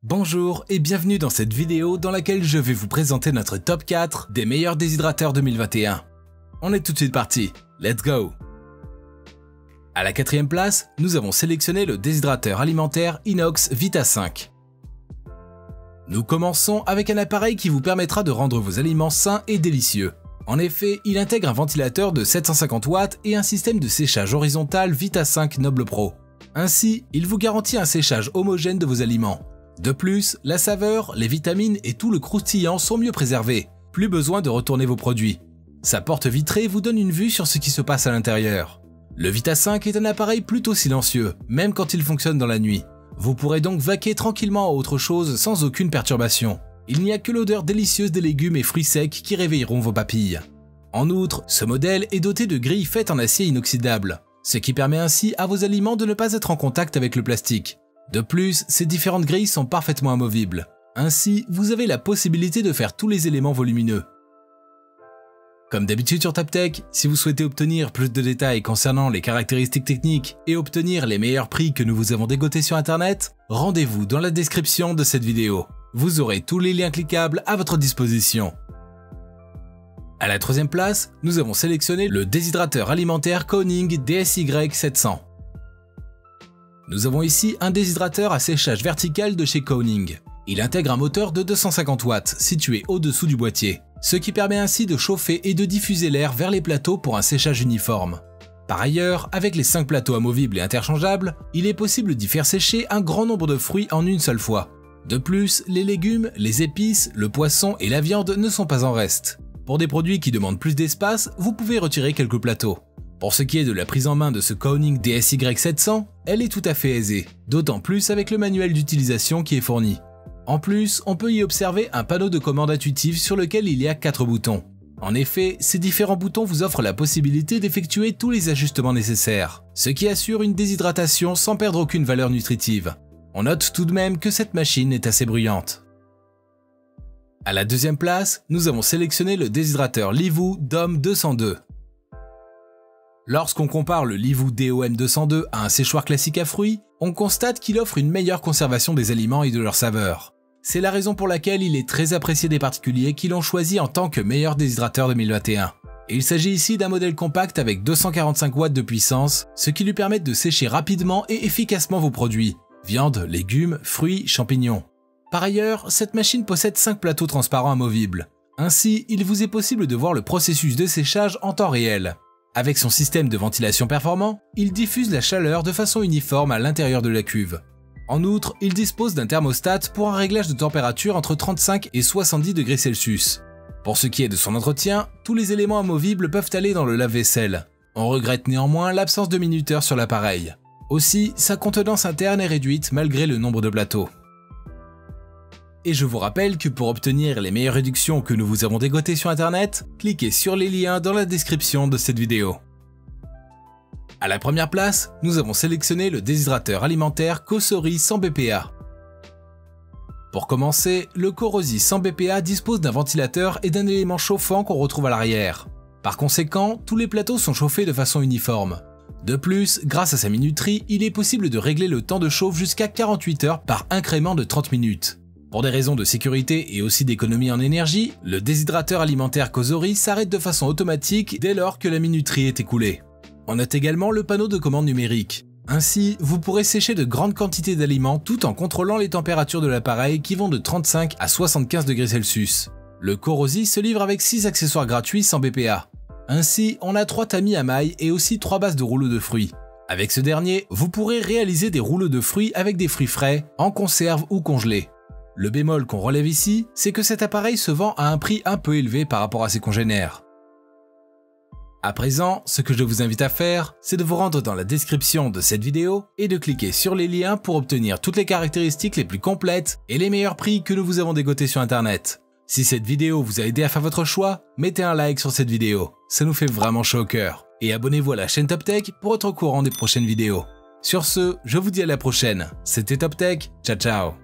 Bonjour et bienvenue dans cette vidéo dans laquelle je vais vous présenter notre top 4 des meilleurs déshydrateurs 2021. On est tout de suite parti, let's go! À la 4e place, nous avons sélectionné le déshydrateur alimentaire Inox Vita 5. Nous commençons avec un appareil qui vous permettra de rendre vos aliments sains et délicieux. En effet, il intègre un ventilateur de 750 watts et un système de séchage horizontal Vita 5 Noble Pro. Ainsi, il vous garantit un séchage homogène de vos aliments. De plus, la saveur, les vitamines et tout le croustillant sont mieux préservés. Plus besoin de retourner vos produits. Sa porte vitrée vous donne une vue sur ce qui se passe à l'intérieur. Le Vita 5 est un appareil plutôt silencieux, même quand il fonctionne dans la nuit. Vous pourrez donc vaquer tranquillement à autre chose sans aucune perturbation. Il n'y a que l'odeur délicieuse des légumes et fruits secs qui réveilleront vos papilles. En outre, ce modèle est doté de grilles faites en acier inoxydable, ce qui permet ainsi à vos aliments de ne pas être en contact avec le plastique. De plus, ces différentes grilles sont parfaitement amovibles. Ainsi, vous avez la possibilité de faire tous les éléments volumineux. Comme d'habitude sur TapTech, si vous souhaitez obtenir plus de détails concernant les caractéristiques techniques et obtenir les meilleurs prix que nous vous avons dégotés sur internet, rendez-vous dans la description de cette vidéo. Vous aurez tous les liens cliquables à votre disposition. À la 3e place, nous avons sélectionné le déshydrateur alimentaire Königke DSY 700. Nous avons ici un déshydrateur à séchage vertical de chez Königke. Il intègre un moteur de 250 watts situé au-dessous du boîtier, ce qui permet ainsi de chauffer et de diffuser l'air vers les plateaux pour un séchage uniforme. Par ailleurs, avec les 5 plateaux amovibles et interchangeables, il est possible d'y faire sécher un grand nombre de fruits en une seule fois. De plus, les légumes, les épices, le poisson et la viande ne sont pas en reste. Pour des produits qui demandent plus d'espace, vous pouvez retirer quelques plateaux. Pour ce qui est de la prise en main de ce Königke DSY 700, elle est tout à fait aisée, d'autant plus avec le manuel d'utilisation qui est fourni. En plus, on peut y observer un panneau de commande intuitif sur lequel il y a 4 boutons. En effet, ces différents boutons vous offrent la possibilité d'effectuer tous les ajustements nécessaires, ce qui assure une déshydratation sans perdre aucune valeur nutritive. On note tout de même que cette machine est assez bruyante. À la 2e place, nous avons sélectionné le déshydrateur Livoo DOM 202. Lorsqu'on compare le Livoo DOM 202 à un séchoir classique à fruits, on constate qu'il offre une meilleure conservation des aliments et de leur saveur. C'est la raison pour laquelle il est très apprécié des particuliers qui l'ont choisi en tant que meilleur déshydrateur 2021. Et il s'agit ici d'un modèle compact avec 245 watts de puissance, ce qui lui permet de sécher rapidement et efficacement vos produits. Viande, légumes, fruits, champignons. Par ailleurs, cette machine possède 5 plateaux transparents amovibles. Ainsi, il vous est possible de voir le processus de séchage en temps réel. Avec son système de ventilation performant, il diffuse la chaleur de façon uniforme à l'intérieur de la cuve. En outre, il dispose d'un thermostat pour un réglage de température entre 35 et 70 degrés Celsius. Pour ce qui est de son entretien, tous les éléments amovibles peuvent aller dans le lave-vaisselle. On regrette néanmoins l'absence de minuteur sur l'appareil. Aussi, sa contenance interne est réduite malgré le nombre de plateaux. Et je vous rappelle que pour obtenir les meilleures réductions que nous vous avons dégotées sur internet, cliquez sur les liens dans la description de cette vidéo. À la 1re place, nous avons sélectionné le déshydrateur alimentaire Cosori 100 BPA. Pour commencer, le Cosori 100 BPA dispose d'un ventilateur et d'un élément chauffant qu'on retrouve à l'arrière. Par conséquent, tous les plateaux sont chauffés de façon uniforme. De plus, grâce à sa minuterie, il est possible de régler le temps de chauffe jusqu'à 48 heures par incrément de 30 minutes. Pour des raisons de sécurité et aussi d'économie en énergie, le déshydrateur alimentaire Cosori s'arrête de façon automatique dès lors que la minuterie est écoulée. On note également le panneau de commande numérique. Ainsi, vous pourrez sécher de grandes quantités d'aliments tout en contrôlant les températures de l'appareil qui vont de 35 à 75 degrés Celsius. Le Cosori se livre avec 6 accessoires gratuits 100 BPA. Ainsi, on a 3 tamis à mailles et aussi 3 bases de rouleaux de fruits. Avec ce dernier, vous pourrez réaliser des rouleaux de fruits avec des fruits frais, en conserve ou congelés. Le bémol qu'on relève ici, c'est que cet appareil se vend à un prix un peu élevé par rapport à ses congénères. À présent, ce que je vous invite à faire, c'est de vous rendre dans la description de cette vidéo et de cliquer sur les liens pour obtenir toutes les caractéristiques les plus complètes et les meilleurs prix que nous vous avons dégotés sur internet. Si cette vidéo vous a aidé à faire votre choix, mettez un like sur cette vidéo, ça nous fait vraiment chaud au cœur. Et abonnez-vous à la chaîne TapTech pour être au courant des prochaines vidéos. Sur ce, je vous dis à la prochaine, c'était TapTech, ciao ciao.